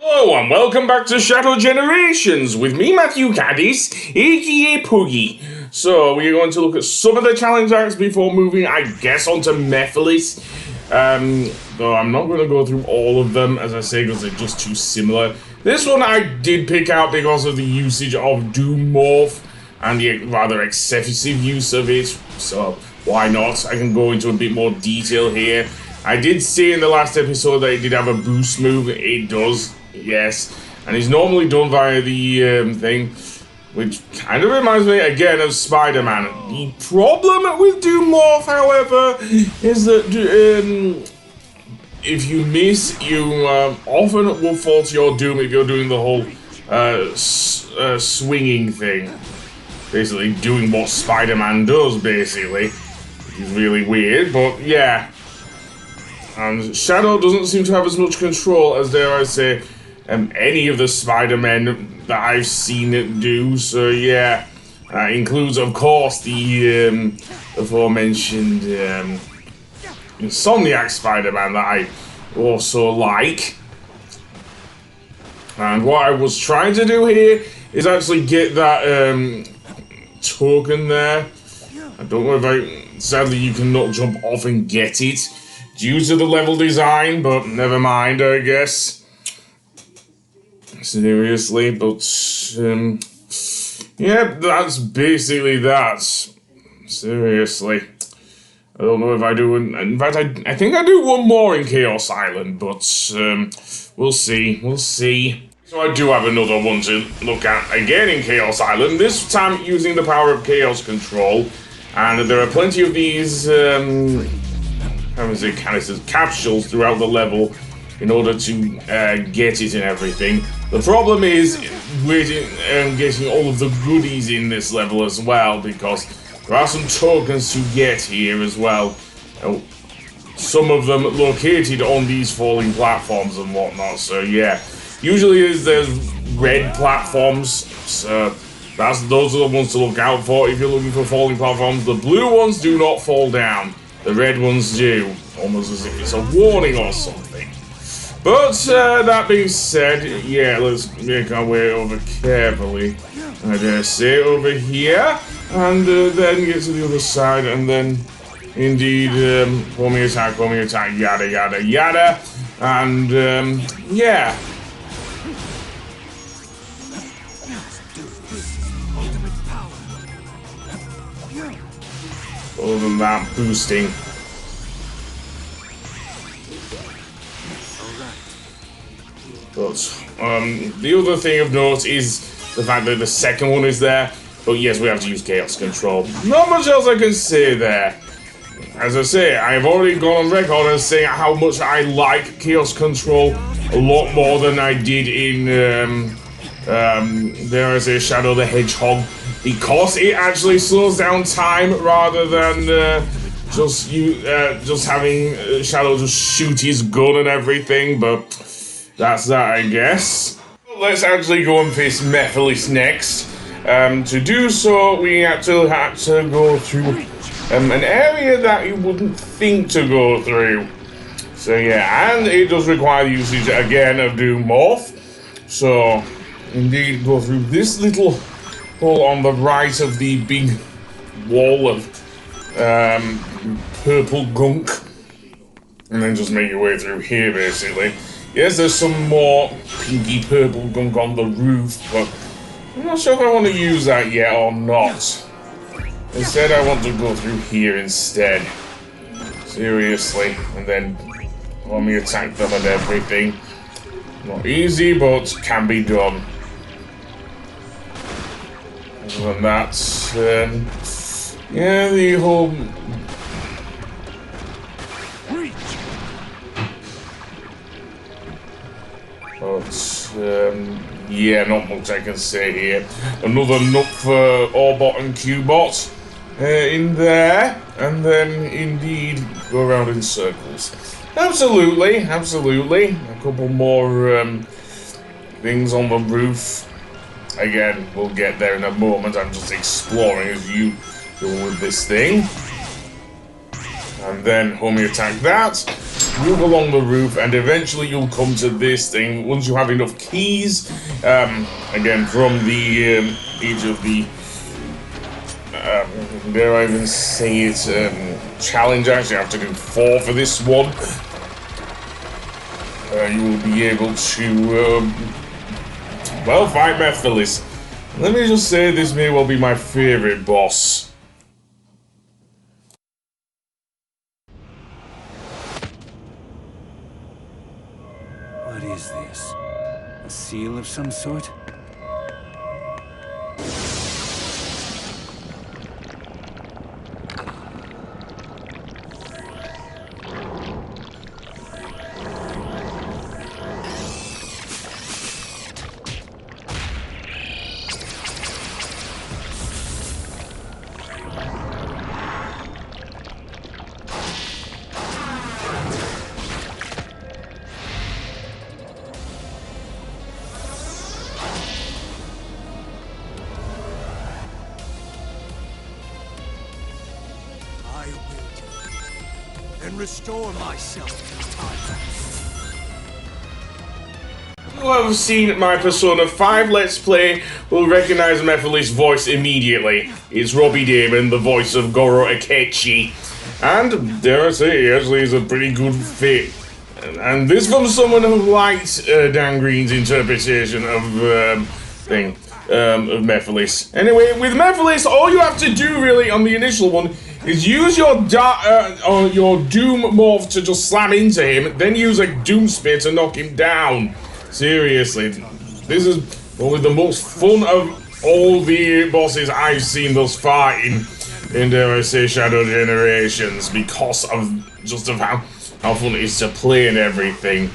Hello and welcome back to Shadow Generations with me, Matthew Caddis, aka Puggy. So we're going to look at some of the challenge acts before moving, I guess, onto Mephiles. Though I'm not going to go through all of them, as I say, because they're just too similar. This one I did pick out because of the usage of Doom Morph and the rather excessive use of it. So why not? I can go into a bit more detail here. I did say in the last episode that it did have a boost move. It does. Yes, and it's normally done via the thing, which kind of reminds me again of Spider-Man. The problem with Doom Morph, however, is that if you miss, you often will fall to your doom if you're doing the whole swinging thing. Basically doing what Spider-Man does, basically, which is really weird, but yeah. And Shadow doesn't seem to have as much control as, dare I say, any of the Spider-Men that I've seen it do, so yeah. Includes, of course, the aforementioned Insomniac Spider-Man that I also like. And what I was trying to do here is actually get that token there. I don't know if sadly you cannot jump off and get it due to the level design, but never mind, I guess. Seriously, but yeah, that's basically that. Seriously, I don't know if I do. In fact, I think I do one more in Chaos Island, but we'll see. We'll see. So I do have another one to look at again in Chaos Island. This time using the power of Chaos Control, and there are plenty of these capsules throughout the level in order to get it and everything. The problem is waiting and getting all of the goodies in this level as well, because there are some tokens to get here as well. Some of them located on these falling platforms and whatnot, so yeah. Usually there's red platforms, so those are the ones to look out for if you're looking for falling platforms. The blue ones do not fall down. The red ones do, almost as if it's a warning or something. But that being said, yeah, let's make our way over carefully. I dare say over here, and then get to the other side, and then indeed homing attack, yada yada yada, and yeah. Other than that, boosting. But the other thing of note is the fact that the second one is there. But yes, we have to use Chaos Control. Not much else I can say there. As I say, I have already gone on record as saying how much I like Chaos Control a lot more than I did in dare I say, Shadow the Hedgehog, because it actually slows down time rather than just having Shadow just shoot his gun and everything. But that's that, I guess. Let's actually go and face Mephiles next. To do so, we actually had to go through an area that you wouldn't think to go through. So yeah, and it does require the usage again of Doom Morph. So indeed, go through this little hole on the right of the big wall of purple gunk, and then just make your way through here, basically. Yes, there's some more pinky purple gunk on the roof, but I'm not sure if I want to use that yet or not. Instead, I want to go through here instead. Seriously, and then let me attack them and everything. Not easy, but can be done. Other than that, yeah, the whole... But, yeah, not much I can say here. Another nook for Orbot and Qbot in there, and then indeed go around in circles. Absolutely, absolutely. A couple more things on the roof. Again, we'll get there in a moment. I'm just exploring as you go with this thing. And then homing attack that. move along the roof, and eventually you'll come to this thing once you have enough keys. Again, from the each of the dare I even say it, challenge. Actually, I have to do 4 for this one. You will be able to, well, fight Mephiles. Let me just say, this may well be my favorite boss. What is this? A seal of some sort? And restore myself to time. Who have seen my Persona 5 Let's Play will recognize Mephiles' voice immediately. It's Robbie Damon, the voice of Goro Akechi. And, dare I say, he actually is a pretty good fit. And this from someone who liked Dan Green's interpretation of Mephiles. Anyway, with Mephiles, all you have to do really on the initial one is use your your Doom morph to just slam into him, then use a Doom Spear to knock him down. Seriously, this is probably the most fun of all the bosses I've seen thus far in dare I say, Shadow Generations, because of how fun it is to play and everything.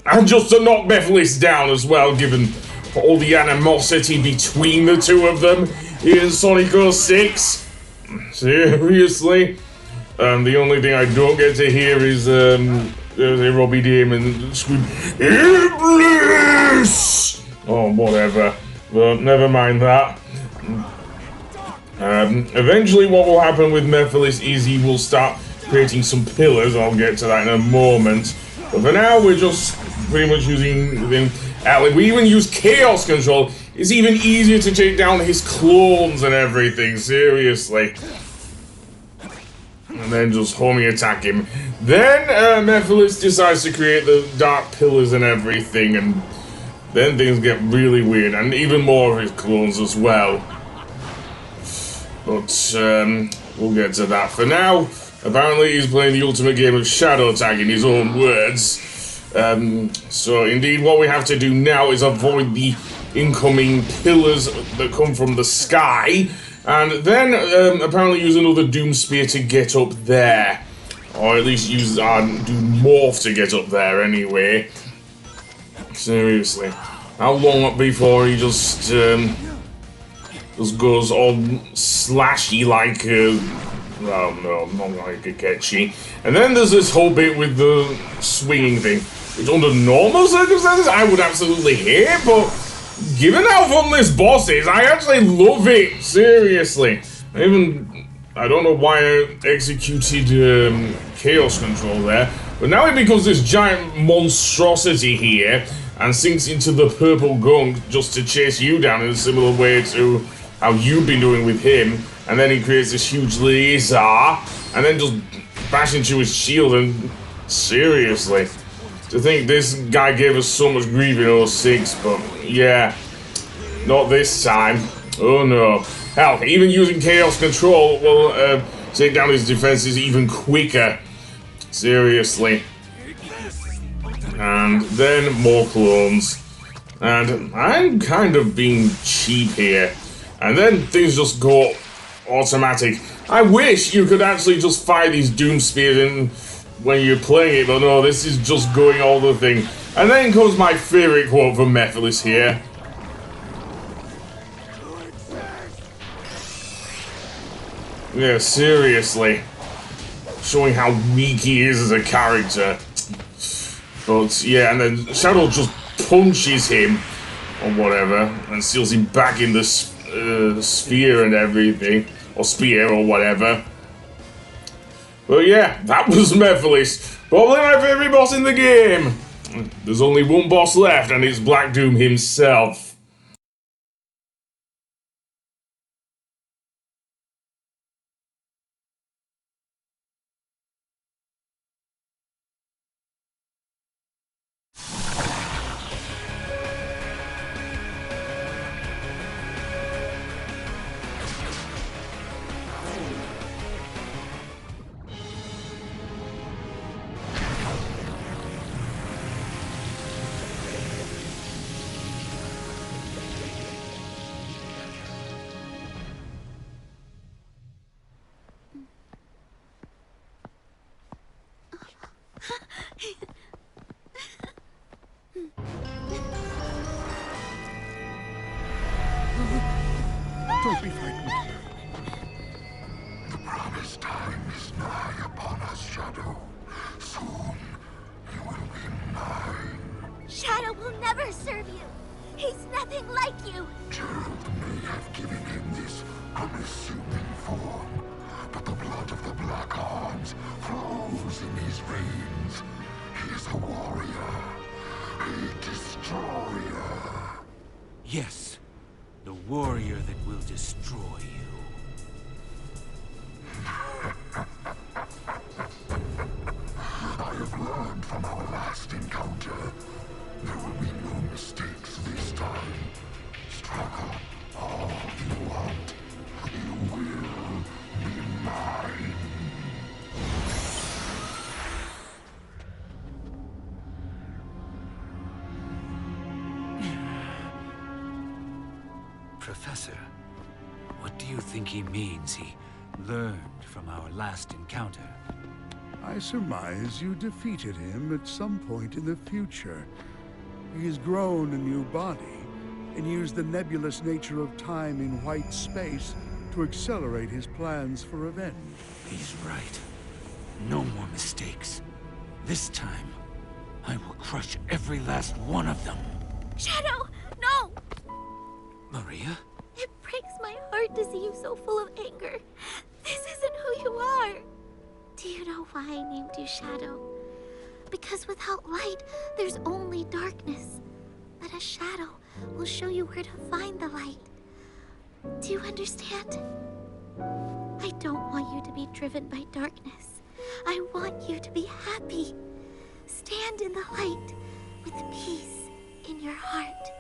And just to knock Mephiles down as well, given all the animosity between the two of them in Sonic 06. Seriously? The only thing I don't get to hear is Robbie Damon scream, Iblis! Oh, whatever. But never mind that. Eventually what will happen with Mephiles is he will start creating some pillars. I'll get to that in a moment. But for now, we're just pretty much using them. We even use Chaos Control. It's even easier to take down his clones and everything, seriously. And then just homing attack him. Then Mephiles decides to create the dark pillars and everything, and then things get really weird, and even more of his clones as well. But we'll get to that. For now, apparently he's playing the ultimate game of shadow tag in his own words. So indeed what we have to do now is avoid the incoming pillars that come from the sky, and then apparently use another Doom Spear to get up there. Or at least use our Doom Morph to get up there anyway. Seriously. How long before he just goes all slashy like well, no, not like a Akechi. And then there's this whole bit with the swinging thing, which under normal circumstances I would absolutely hate, but given how fun this boss is, I actually love it, seriously. I don't know why I executed Chaos Control there, but now it becomes this giant monstrosity here, and sinks into the purple gunk just to chase you down in a similar way to how you've been doing with him, and then he creates this huge laser, and then just bash into his shield, and seriously, to think this guy gave us so much grief in 06, but yeah, not this time. Oh no. Hell, even using Chaos Control will take down his defenses even quicker. Seriously. And then more clones. And I'm kind of being cheap here. And then things just go automatic. I wish you could actually just fire these Doom Spears in when you're playing it, but no, this is just going all the thing. And then comes my favorite quote from Mephiles here. Yeah, seriously. Showing how weak he is as a character. But yeah, and then Shadow just punches him, or whatever, and seals him back in the sphere and everything. Or spear, or whatever. But yeah, that was Mephiles. Probably my favorite boss in the game. There's only one boss left, and it's Black Doom himself. Don't be frightened. The promised time is nigh upon us, Shadow. Soon, you will be mine. Shadow will never serve you. He's nothing like you. Gerald may have given him this unassuming form, but the blood of the Black Arms flows in his veins. He is a warrior, a destroyer. Yes, the warrior that will destroy you. I have learned from our last encounter. There will be no mistakes this time. Struggle all you want. You will be mine. Professor, what do you think he means he learned from our last encounter? I surmise you defeated him at some point in the future. He has grown a new body and used the nebulous nature of time in white space to accelerate his plans for revenge. He's right. No more mistakes. This time, I will crush every last one of them. Shadow, no! Maria? It breaks my heart to see you so full of anger. This isn't who you are. Do you know why I named you Shadow? Because without light, there's only darkness. But a shadow will show you where to find the light. Do you understand? I don't want you to be driven by darkness. I want you to be happy. Stand in the light with peace in your heart.